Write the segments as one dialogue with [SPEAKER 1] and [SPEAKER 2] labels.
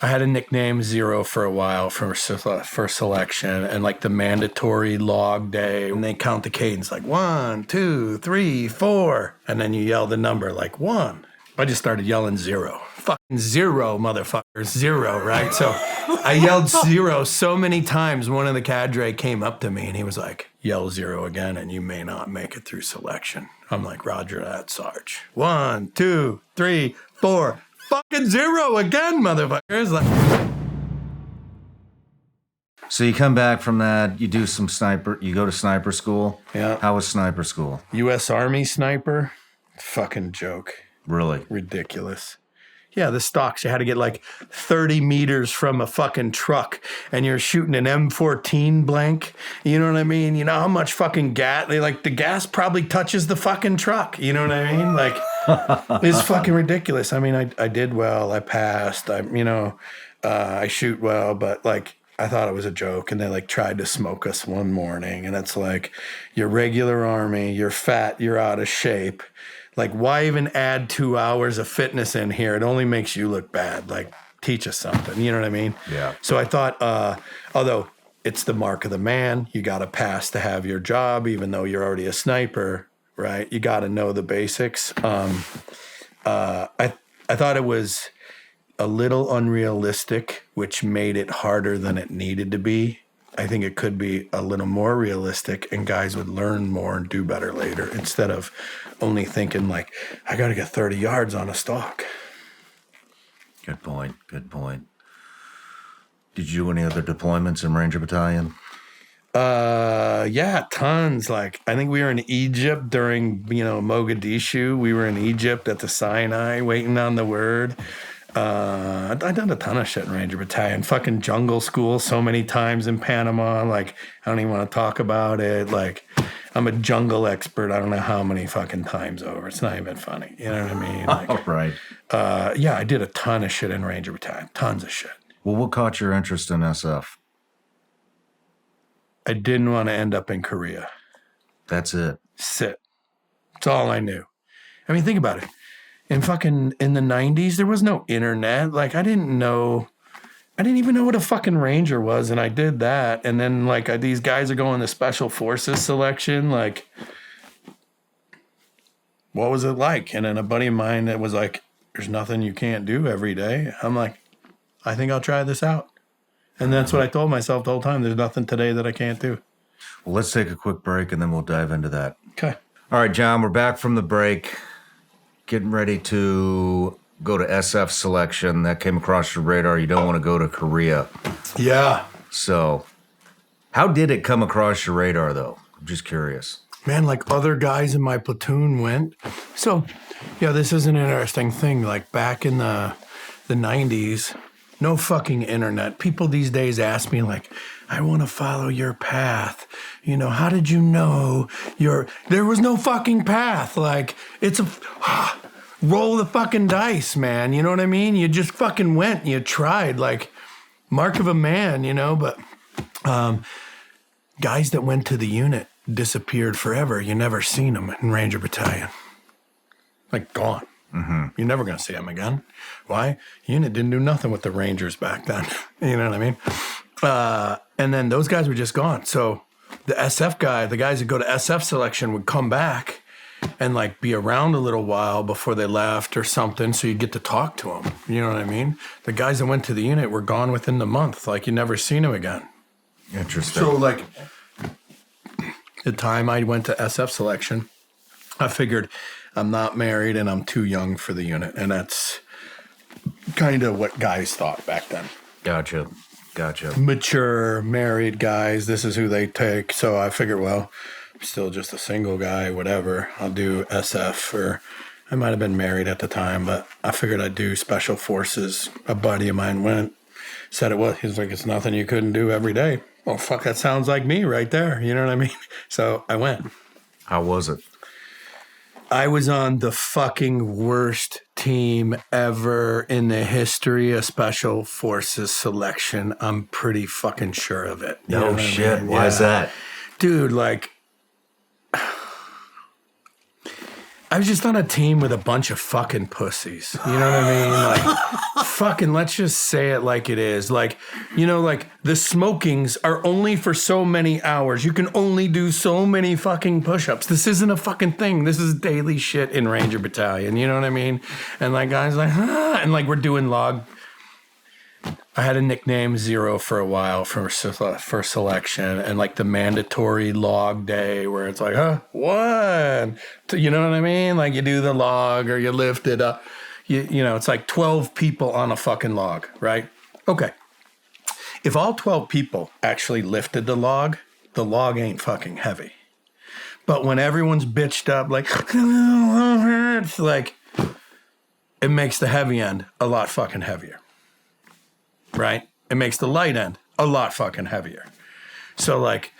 [SPEAKER 1] I had a nickname Zero for a while for selection, and like the mandatory log day, and they count the cadence like 1, 2, 3, 4, and then you yell the number like 1. I just started yelling 0. Fucking 0, motherfucker, 0, right? So I yelled 0 so many times. One of the cadre came up to me and he was like, "Yell 0 again, and you may not make it through selection." I'm like, "Roger that, Sarge." 1, 2, 3, 4. Fucking 0 again, motherfuckers.
[SPEAKER 2] So you come back from that, you do some sniper, you go to sniper school.
[SPEAKER 1] Yeah.
[SPEAKER 2] How was sniper school?
[SPEAKER 1] U.S. Army sniper? Fucking joke.
[SPEAKER 2] Really?
[SPEAKER 1] Ridiculous. Yeah, the stocks, you had to get like 30 meters from a fucking truck and you're shooting an M14 blank. You know what I mean? You know how much fucking gas, the gas probably touches the fucking truck. You know what I mean? Like, it's fucking ridiculous. I mean, I did well. I passed. I shoot well, but like, I thought it was a joke. And they like tried to smoke us one morning. And it's like, you're regular Army, you're fat, you're out of shape. Like, why even add 2 hours of fitness in here? It only makes you look bad. Like, teach us something. You know what I mean?
[SPEAKER 2] Yeah.
[SPEAKER 1] So I thought, although it's the mark of the man, you got to pass to have your job, even though you're already a sniper, right? You got to know the basics. I thought it was a little unrealistic, which made it harder than it needed to be. I think it could be a little more realistic and guys would learn more and do better later instead of only thinking like, I got to get 30 yards on a stalk.
[SPEAKER 2] Good point. Good point. Did you do any other deployments in Ranger Battalion?
[SPEAKER 1] Yeah, tons. Like, I think we were in Egypt during, Mogadishu. We were in Egypt at the Sinai waiting on the word. I done a ton of shit in Ranger Battalion. Fucking jungle school so many times in Panama. Like, I don't even want to talk about it. Like, I'm a jungle expert. I don't know how many fucking times over. It's not even funny. You know what I mean? Like,
[SPEAKER 2] right.
[SPEAKER 1] Yeah, I did a ton of shit in Ranger Battalion. Tons of shit.
[SPEAKER 2] Well, what caught your interest in SF?
[SPEAKER 1] I didn't want to end up in Korea.
[SPEAKER 2] That's it.
[SPEAKER 1] Sit. That's all I knew. I mean, think about it. In the 90s, there was no internet. Like, I didn't even know what a fucking Ranger was, and I did that. And then, like, these guys are going to Special Forces selection. Like, what was it like? And then a buddy of mine that was like, there's nothing you can't do every day. I'm like, I think I'll try this out. And that's what I told myself the whole time. There's nothing today that I can't do.
[SPEAKER 2] Well, let's take a quick break, and then we'll dive into that.
[SPEAKER 1] Okay.
[SPEAKER 2] All right, John, we're back from the break. Getting ready to go to SF selection. That came across your radar. You don't want to go to Korea.
[SPEAKER 1] Yeah.
[SPEAKER 2] So, how did it come across your radar, though? I'm just curious.
[SPEAKER 1] Man, like other guys in my platoon went. So, yeah, this is an interesting thing. Like back in the 90s, no fucking internet. People these days ask me like, I want to follow your path. You know, how did you know there was no fucking path. Like, it's roll the fucking dice, man. You know what I mean? You just fucking went and you tried, like, mark of a man, but guys that went to the unit disappeared forever. You never seen them in Ranger Battalion. Like, gone. Mm-hmm. You're never going to see them again. Why? Unit didn't do nothing with the Rangers back then. You know what I mean? And then those guys were just gone. So the SF guy, the guys that go to SF selection would come back and like be around a little while before they left or something. So you get to talk to them. You know what I mean? The guys that went to the unit were gone within the month. Like, you never seen them again.
[SPEAKER 2] Interesting.
[SPEAKER 1] So like the time I went to SF selection, I figured I'm not married and I'm too young for the unit. And that's kind of what guys thought back then.
[SPEAKER 2] Gotcha.
[SPEAKER 1] Mature, married guys, this is who they take. So I figured, well, I'm still just a single guy, whatever. I'll do SF, or I might have been married at the time, but I figured I'd do Special Forces. A buddy of mine went, said it was. He's like, it's nothing you couldn't do every day. Oh, fuck, that sounds like me right there. You know what I mean? So I went.
[SPEAKER 2] How was it?
[SPEAKER 1] I was on the fucking worst team ever in the history of Special Forces selection. I'm pretty fucking sure of it.
[SPEAKER 2] You no shit. I mean? Why is that?
[SPEAKER 1] Dude, like, I was just on a team with a bunch of fucking pussies. You know what I mean? Like, fucking, let's just say it like it is. Like, you know, like the smokings are only for so many hours. You can only do so many fucking push-ups. This isn't a fucking thing. This is daily shit in Ranger Battalion. You know what I mean? And like, guys like, and like we're doing log. I had a nickname Zero for a while for selection, and like the mandatory log day where it's like, one, two, you know what I mean? Like you do the log or you lift it up. You know, it's like 12 people on a fucking log, right? Okay. If all 12 people actually lifted the log ain't fucking heavy. But when everyone's bitched up, like, it's like, it makes the heavy end a lot fucking heavier. Right? It makes the light end a lot fucking heavier. So like,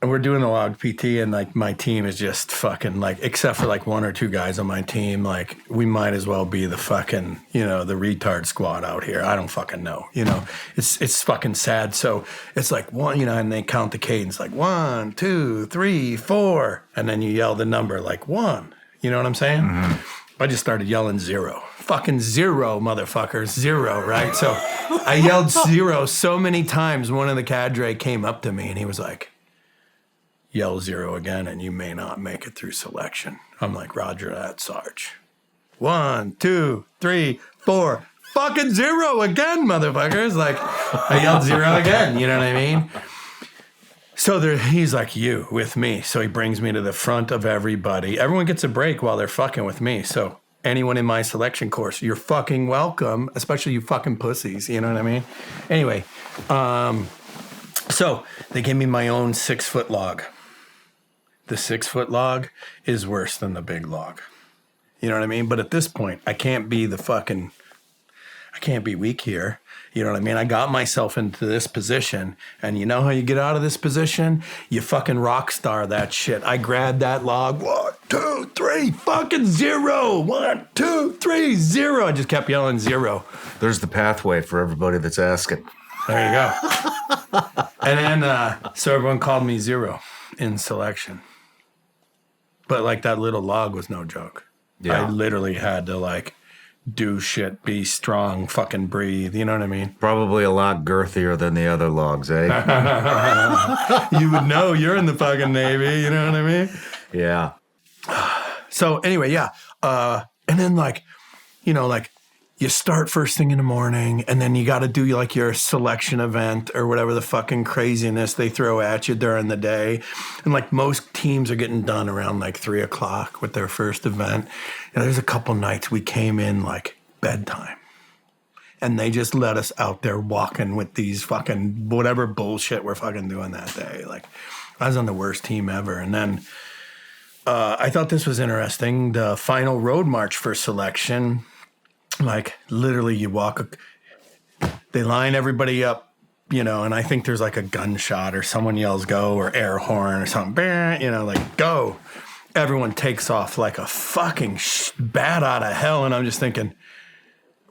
[SPEAKER 1] and we're doing the log PT and like my team is just fucking like, except for like one or two guys on my team, like we might as well be the fucking, you know, the retard squad out here. I don't fucking know, you know, it's fucking sad. So it's like one, you know, and they count the cadence like 1, 2, 3, 4. And then you yell the number like 1, you know what I'm saying? Mm-hmm. I just started yelling 0. Fucking 0, motherfuckers. 0, right? So I yelled 0 so many times. One of the cadre came up to me and he was like, yell 0 again and you may not make it through selection. I'm like, roger that, Sarge. 1, 2, 3, 4. Fucking 0 again, motherfuckers. Like, I yelled 0 again. You know what I mean? So he's like, you with me. So he brings me to the front of everybody. Everyone gets a break while they're fucking with me. So anyone in my selection course, you're fucking welcome, especially you fucking pussies. You know what I mean? Anyway, so they gave me my own 6-foot log. The 6-foot log is worse than the big log. You know what I mean? But at this point, I can't be weak here. You know what I mean? I got myself into this position, and you know how you get out of this position? You fucking rock star that shit. I grabbed that log. 1, 2, 3, fucking 0. 1, 2, 3, 0. I just kept yelling 0.
[SPEAKER 2] There's the pathway for everybody that's asking.
[SPEAKER 1] There you go. And then, so everyone called me 0 in selection. But like that little log was no joke. Yeah. I literally had to like do shit, be strong, fucking breathe. You know what I mean?
[SPEAKER 2] Probably a lot girthier than the other logs, eh?
[SPEAKER 1] You would know. You're in the fucking Navy. You know what I mean?
[SPEAKER 2] Yeah.
[SPEAKER 1] So anyway, yeah. And then like, you know, like you start first thing in the morning and then you got to do like your selection event or whatever the fucking craziness they throw at you during the day. And like most teams are getting done around like 3:00 with their first event. And there's a couple nights we came in like bedtime and they just let us out there walking with these fucking whatever bullshit we're fucking doing that day. Like I was on the worst team ever. And then I thought this was interesting. The final road march for selection, like literally you walk, they line everybody up, you know, and I think there's like a gunshot or someone yells go or air horn or something, you know, like go. Everyone takes off like a fucking bat out of hell. And I'm just thinking,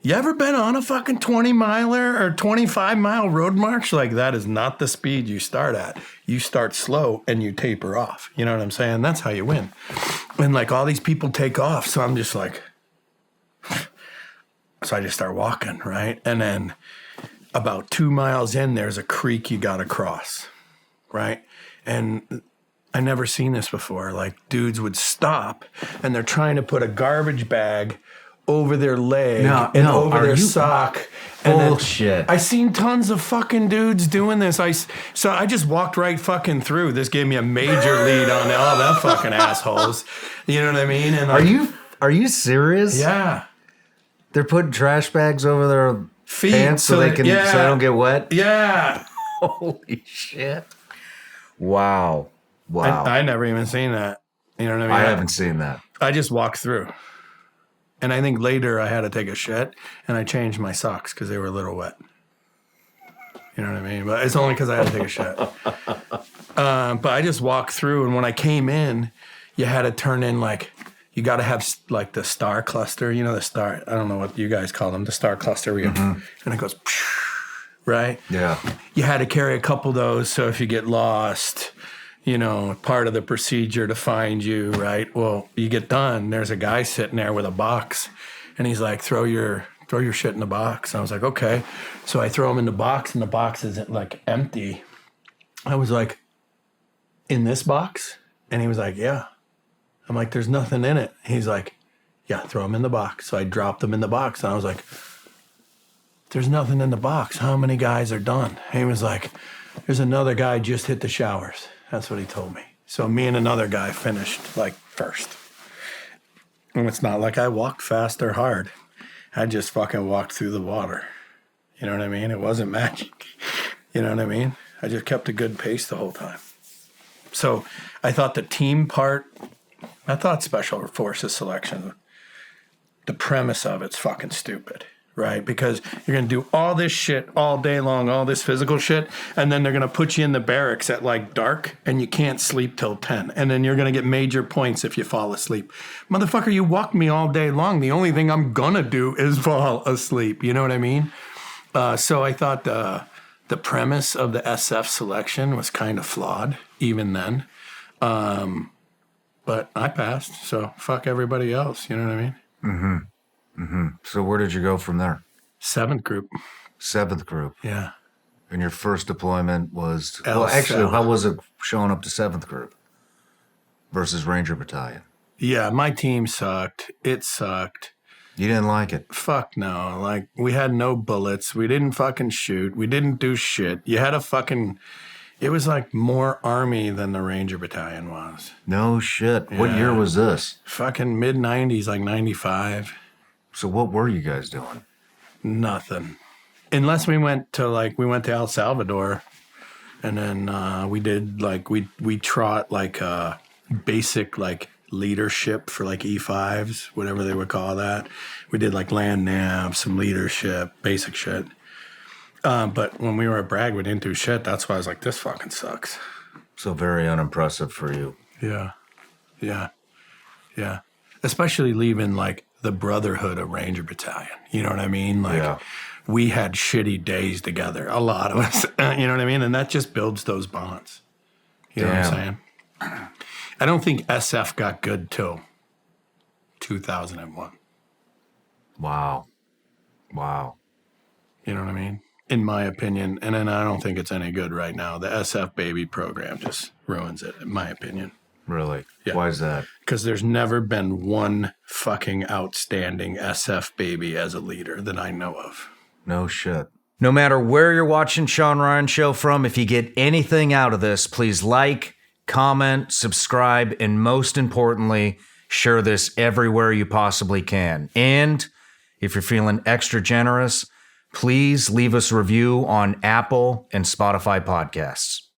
[SPEAKER 1] you ever been on a fucking 20-miler or 25-mile road march? Like that is not the speed you start at. You start slow and you taper off. You know what I'm saying? That's how you win. And like all these people take off. So I'm just like, so I just start walking, right? And then about 2 miles in, there's a creek you got to cross, right? And I never seen this before. Like dudes would stop and they're trying to put a garbage bag over their leg over their sock.
[SPEAKER 2] Bullshit.
[SPEAKER 1] I seen tons of fucking dudes doing this. So I just walked right fucking through. This gave me a major lead on all them fucking assholes. You know what I mean? And
[SPEAKER 2] Are you serious?
[SPEAKER 1] Yeah.
[SPEAKER 2] They're putting trash bags over their feet pants so they don't get wet?
[SPEAKER 1] Yeah.
[SPEAKER 2] Holy shit. Wow.
[SPEAKER 1] I never even seen that. You know what I mean?
[SPEAKER 2] I haven't seen that.
[SPEAKER 1] I just walked through. And I think later I had to take a shit and I changed my socks because they were a little wet. You know what I mean? But it's only because I had to take a shit. But I just walked through, and when I came in, you had to turn in like, you got to have like the star cluster, you know, the star, I don't know what you guys call them, the star cluster, and it goes, right?
[SPEAKER 2] Yeah.
[SPEAKER 1] You had to carry a couple of those, so if you get lost, part of the procedure to find you, right? Well, you get done. There's a guy sitting there with a box, and he's like, throw your shit in the box. And I was like, okay. So I throw him in the box, and the box isn't like empty. I was like, in this box? And he was like, yeah. I'm like, there's nothing in it. He's like, yeah, throw him in the box. So I dropped him in the box, and I was like, there's nothing in the box. How many guys are done? And he was like, there's another guy just hit the showers. That's what he told me. So me and another guy finished like first. And it's not like I walked fast or hard. I just fucking walked through the water. You know what I mean? It wasn't magic. You know what I mean? I just kept a good pace the whole time. So I thought the team part, I thought Special Forces selection, the premise of it's fucking stupid. Right? Because you're going to do all this shit all day long, all this physical shit, and then they're going to put you in the barracks at like dark, and you can't sleep till 10. And then you're going to get major points if you fall asleep. Motherfucker, you walked me all day long. The only thing I'm going to do is fall asleep. You know what I mean? So I thought the premise of the SF selection was kind of flawed, even then. But I passed, so fuck everybody else. You know what I mean?
[SPEAKER 2] Mm-hmm. Mm-hmm. So where did you go from there?
[SPEAKER 1] 7th group.
[SPEAKER 2] 7th group.
[SPEAKER 1] Yeah.
[SPEAKER 2] And your first deployment was...
[SPEAKER 1] Well,
[SPEAKER 2] actually, how was it showing up to 7th group versus Ranger Battalion?
[SPEAKER 1] Yeah, my team sucked. It sucked.
[SPEAKER 2] You didn't like it?
[SPEAKER 1] Fuck no. Like, we had no bullets. We didn't fucking shoot. We didn't do shit. You had a fucking... It was like more Army than the Ranger Battalion was.
[SPEAKER 2] No shit.
[SPEAKER 1] Yeah.
[SPEAKER 2] What year was this?
[SPEAKER 1] Fucking mid-90s, like 95.
[SPEAKER 2] So what were you guys doing?
[SPEAKER 1] Nothing. Unless we went to El Salvador, and then we did like we trot like basic like leadership for like E5s, whatever they would call that. We did like land nav, some leadership, basic shit. But when we were at Bragg, we didn't do shit. That's why I was like, this fucking sucks.
[SPEAKER 2] So very unimpressive for you.
[SPEAKER 1] Yeah. Especially leaving like the brotherhood of Ranger Battalion. You know what I mean? Like, we had shitty days together, a lot of us. You know what I mean? And that just builds those bonds. You know what I'm saying? I don't think SF got good till 2001.
[SPEAKER 2] Wow.
[SPEAKER 1] You know what I mean? In my opinion. And then I don't think it's any good right now. The SF baby program just ruins it, in my opinion.
[SPEAKER 2] Really?
[SPEAKER 1] Yeah.
[SPEAKER 2] Why is that?
[SPEAKER 1] Because there's never been one fucking outstanding SF baby as a leader that I know of.
[SPEAKER 2] No shit.
[SPEAKER 3] No matter where you're watching Shawn Ryan Show from, if you get anything out of this, please like, comment, subscribe, and most importantly, share this everywhere you possibly can. And if you're feeling extra generous, please leave us a review on Apple and Spotify podcasts.